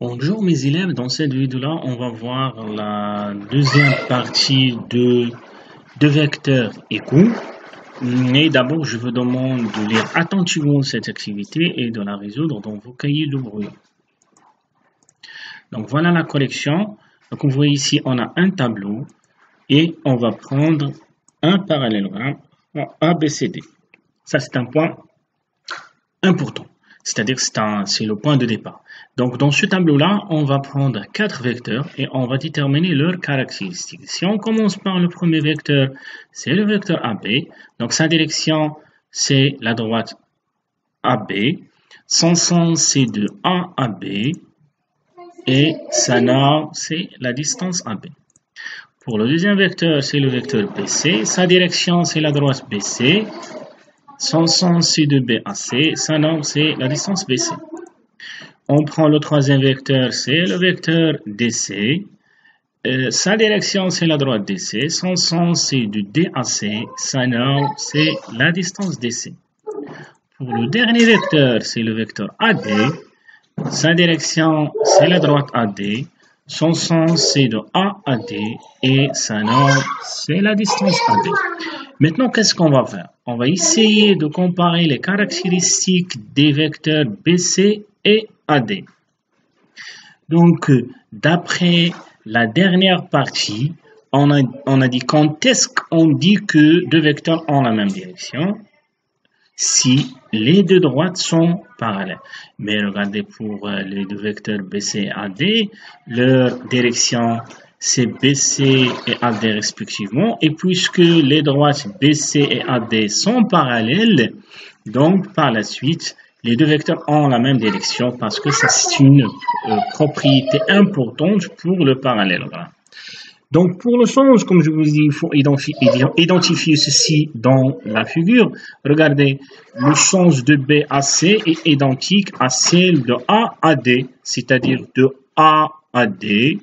Bonjour mes élèves, dans cette vidéo-là, on va voir la deuxième partie de vecteurs égaux. Mais d'abord, je vous demande de lire attentivement cette activité et de la résoudre dans vos cahiers de brouillon. Donc voilà la collection. Donc vous voyez ici, on a un tableau et on va prendre un parallélogramme ABCD. Ça, c'est un point important. C'est-à-dire que c'est le point de départ. Donc, dans ce tableau-là, on va prendre 4 vecteurs et on va déterminer leurs caractéristiques. Si on commence par le premier vecteur, c'est le vecteur AB. Donc, sa direction, c'est la droite AB. Son sens, c'est de A à B. Et sa norme, c'est la distance AB. Pour le deuxième vecteur, c'est le vecteur BC. Sa direction, c'est la droite BC. Son sens, c'est de B à C. Sa norme, c'est la distance BC. On prend le troisième vecteur, c'est le vecteur DC. Sa direction, c'est la droite DC. Son sens, c'est de D à C. Sa norme, c'est la distance DC. Pour le dernier vecteur, c'est le vecteur AD. Sa direction, c'est la droite AD. Son sens, c'est de A à D. Et sa norme, c'est la distance AD. Maintenant, qu'est-ce qu'on va faire? On va essayer de comparer les caractéristiques des vecteurs BC et AD. Donc, d'après la dernière partie, on a dit quand est-ce qu'on dit que deux vecteurs ont la même direction? Si les deux droites sont parallèles. Mais regardez, pour les deux vecteurs BC et AD, leur direction c'est BC et AD respectivement. Et puisque les droites BC et AD sont parallèles, donc par la suite, les deux vecteurs ont la même direction parce que ça c'est une propriété importante pour le parallélogramme. Donc pour le sens, comme je vous dis, il faut identifier ceci dans la figure. Regardez, le sens de B à C est identique à celle de A à D, c'est-à-dire de A à D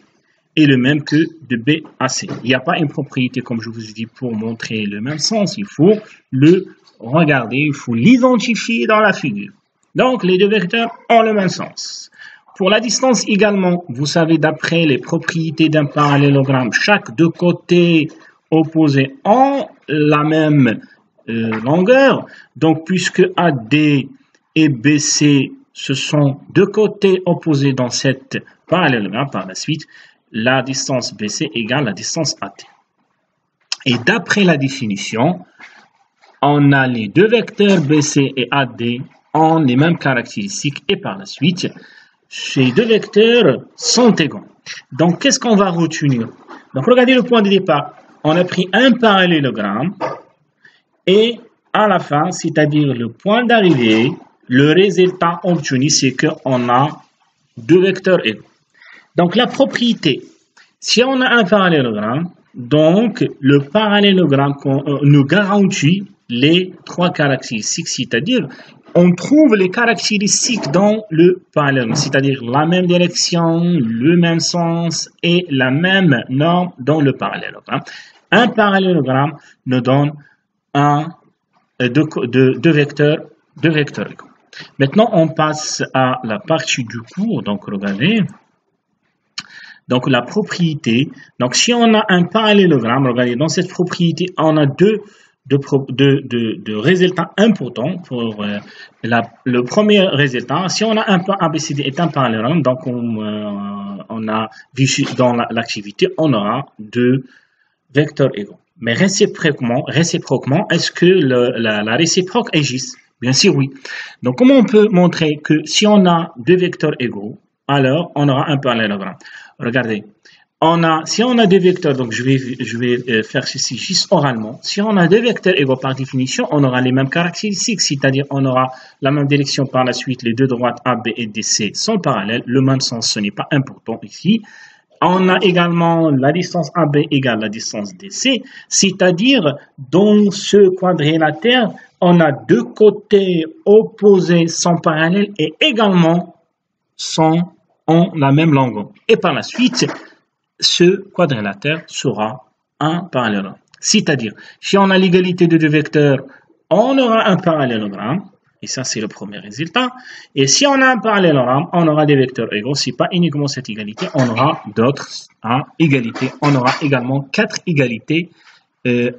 est le même que de B à C. Il n'y a pas une propriété, comme je vous ai dit, pour montrer le même sens. Il faut le regarder, il faut l'identifier dans la figure. Donc, les deux vecteurs ont le même sens. Pour la distance également, vous savez, d'après les propriétés d'un parallélogramme, chaque deux côtés opposés ont la même longueur. Donc, puisque AD et BC, ce sont deux côtés opposés dans cette parallélogramme, par la suite, la distance BC égale la distance AD. Et d'après la définition, on a les deux vecteurs BC et AD ont les mêmes caractéristiques et par la suite, ces deux vecteurs sont égaux. Donc, qu'est-ce qu'on va retenir? Donc, regardez le point de départ. On a pris un parallélogramme et à la fin, c'est-à-dire le point d'arrivée, le résultat obtenu, c'est qu'on a deux vecteurs égaux. Donc, la propriété, si on a un parallélogramme, donc le parallélogramme nous garantit les trois caractéristiques, c'est-à-dire on trouve les caractéristiques dans le parallélogramme, c'est-à-dire la même direction, le même sens et la même norme dans le parallélogramme. Un parallélogramme nous donne deux vecteurs égaux. Maintenant, on passe à la partie du cours. Donc, regardez. Donc, la propriété. Donc, si on a un parallélogramme, regardez, dans cette propriété, on a deux résultats importants pour le premier résultat. Si on a un ABCD est un parallélogramme, donc on a vu dans l'activité, on aura deux vecteurs égaux. Mais réciproquement, est-ce que la réciproque est juste? Bien sûr, oui. Donc, comment on peut montrer que si on a deux vecteurs égaux, alors on aura un parallélogramme? Regardez. Si on a deux vecteurs, donc je vais faire ceci juste oralement. Si on a deux vecteurs égaux par définition, on aura les mêmes caractéristiques, c'est-à-dire on aura la même direction par la suite, les deux droites AB et DC sont parallèles, le même sens, ce n'est pas important ici. On a également la distance AB égale la distance DC, c'est-à-dire dans ce quadrilatère, on a deux côtés opposés sont parallèles et également ont la même longueur. Et par la suite, ce quadrilatère sera un parallélogramme. C'est-à-dire, si on a l'égalité de deux vecteurs, on aura un parallélogramme. Et ça, c'est le premier résultat. Et si on a un parallélogramme, on aura des vecteurs égaux. Si pas uniquement cette égalité, on aura d'autres égalités. On aura également 4 égalités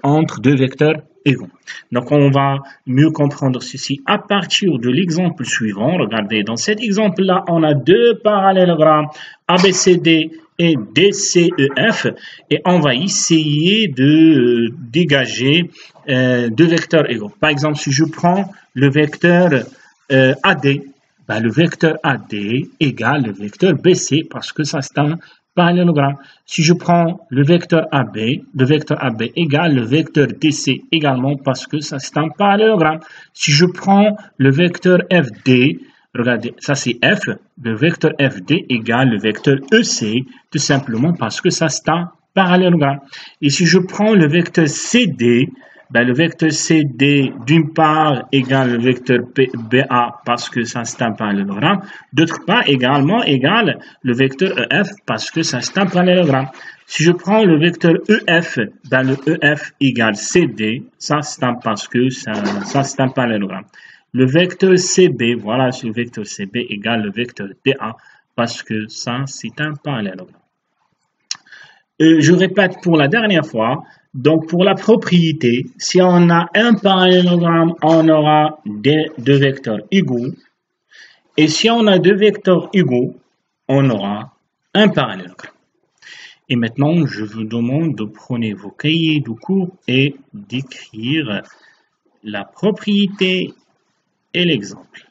entre deux vecteurs égaux. Donc, on va mieux comprendre ceci à partir de l'exemple suivant. Regardez, dans cet exemple-là, on a deux parallélogrammes ABCD et DCEF et on va essayer de dégager deux vecteurs égaux. Par exemple, si je prends le vecteur AD, ben, le vecteur AD égale le vecteur BC parce que ça c'est un parallélogramme. Si je prends le vecteur AB égale le vecteur DC également parce que ça c'est un parallélogramme. Si je prends le vecteur FD, regardez, ça c'est F, le vecteur FD égale le vecteur EC, tout simplement parce que ça c'est un parallélogramme. Et si je prends le vecteur CD, ben, le vecteur CD d'une part égale le vecteur BA parce que ça c'est un parallélogramme, d'autre part également égale le vecteur EF parce que ça c'est un parallélogramme. Si je prends le vecteur EF, ben, le EF égale CD, ça c'est un parce que ça c'est un parallélogramme. Le vecteur CB, voilà, le vecteur CB égale le vecteur DA parce que ça c'est un parallélogramme. Je répète pour la dernière fois. Donc, pour la propriété, si on a un parallélogramme, on aura deux vecteurs égaux. Et si on a deux vecteurs égaux, on aura un parallélogramme. Et maintenant, je vous demande de prendre vos cahiers de cours et d'écrire la propriété et l'exemple.